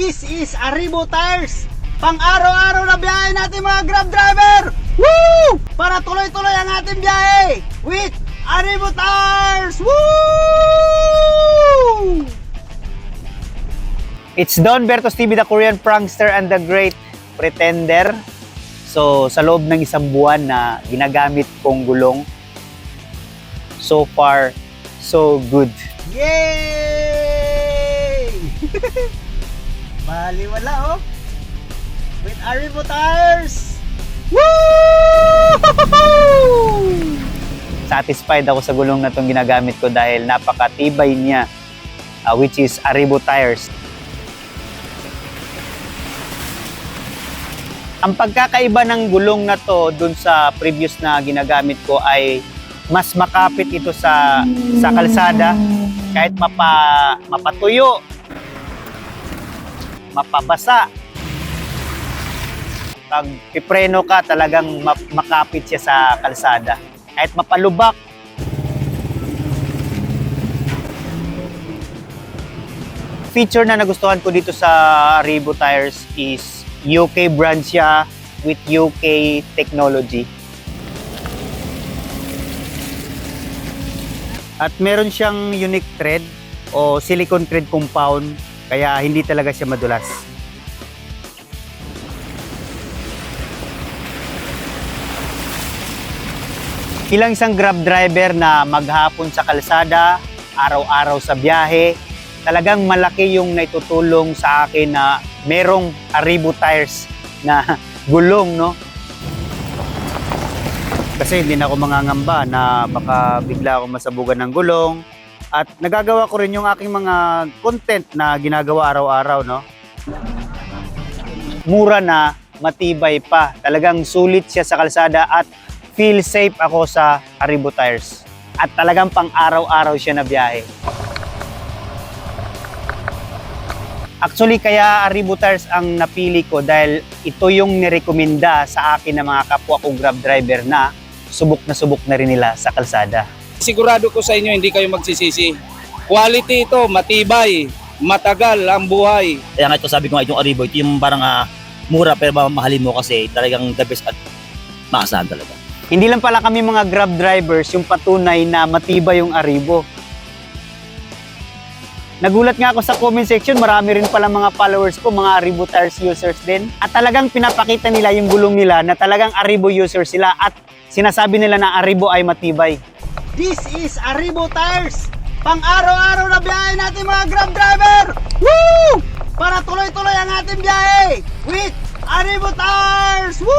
This is Arribo Tires. Pang araw-araw na biyahe natin mga Grab driver. Woo! Para tuloy-tuloy ang ating biyahe with Arribo Tires. Woo! It's Don Bertos TV, the Korean prankster and the great pretender. So, sa loob ng isang buwan na ginagamit kong gulong, so far, so good. Yay! Baliwala oh. With Arribo Tires. Woo! Satisfied ako sa gulong na itong ginagamit ko dahil napakatibay niya, which is Arribo Tires. Ang pagkakaiba ng gulong na to dun sa previous na ginagamit ko ay mas makapit ito sa kalsada kahit mapatuyo, mapabasa. Pag pipreno ka, talagang makapit siya sa kalsada. Kahit mapalubak. Feature na nagustuhan ko dito sa Arribo Tires is UK brand siya with UK technology. At meron siyang unique thread o silicone thread compound kaya hindi talaga siya madulas. Bilang isang Grab driver na maghapon sa kalsada, araw-araw sa biyahe, talagang malaki yung naitutulong sa akin na merong Arribo Tires na gulong, no? Kasi hindi na ako mangangamba na baka bigla ako masabugan ng gulong. At nagagawa ko rin yung aking mga content na ginagawa araw-araw, no? Mura na, matibay pa. Talagang sulit siya sa kalsada at feel safe ako sa Arribo Tires. At talagang pang araw-araw siya na biyahe. Actually, kaya Arribo Tires ang napili ko dahil ito yung nirekomenda sa akin ng mga kapwa ko Grab driver na subok na rin nila sa kalsada. Sigurado ko sa inyo, hindi kayo magsisisi. Quality ito, matibay, matagal ang buhay. Kaya nga ito sabi ko nga itong Arribo, ito yung parang mura pero mamahalin mo kasi talagang the best at maasahan talaga. Hindi lang pala kami mga Grab drivers yung patunay na matibay yung Arribo. Nagulat nga ako sa comment section, marami rin pala mga followers ko, mga Arribo Tires users din. At talagang pinapakita nila yung gulong nila na talagang Arribo users sila at sinasabi nila na Arribo ay matibay. This is Arribo Tires. Pang araw-araw na biyahe natin mga Grab driver. Woo! Para tuloy-tuloy ang ating biyahe with Arribo Tires. Woo!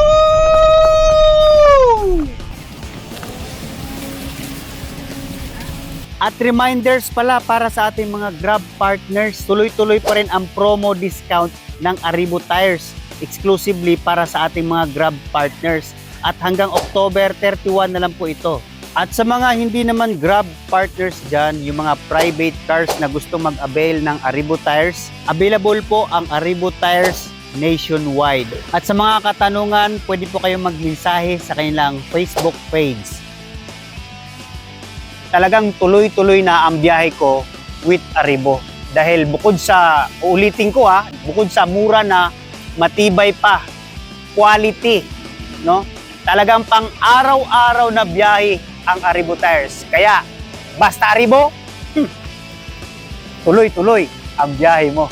At reminders pala para sa ating mga Grab partners, tuloy-tuloy pa rin ang promo discount ng Arribo Tires exclusively para sa ating mga Grab partners. At hanggang October 31 na lang po ito. At sa mga hindi naman Grab partners dyan, yung mga private cars na gusto mag-avail ng Arribo Tires, available po ang Arribo Tires nationwide. At sa mga katanungan, pwede po kayong magmensahe sa kanilang Facebook page. Talagang tuloy-tuloy na ang biyahe ko with Arribo. Dahil bukod sa, uulitin ko bukod sa mura na matibay pa, quality, no? Talagang pang araw-araw na biyahe ang Arribo Tires. Kaya, basta Arribo, tuloy-tuloy ang biyahe mo.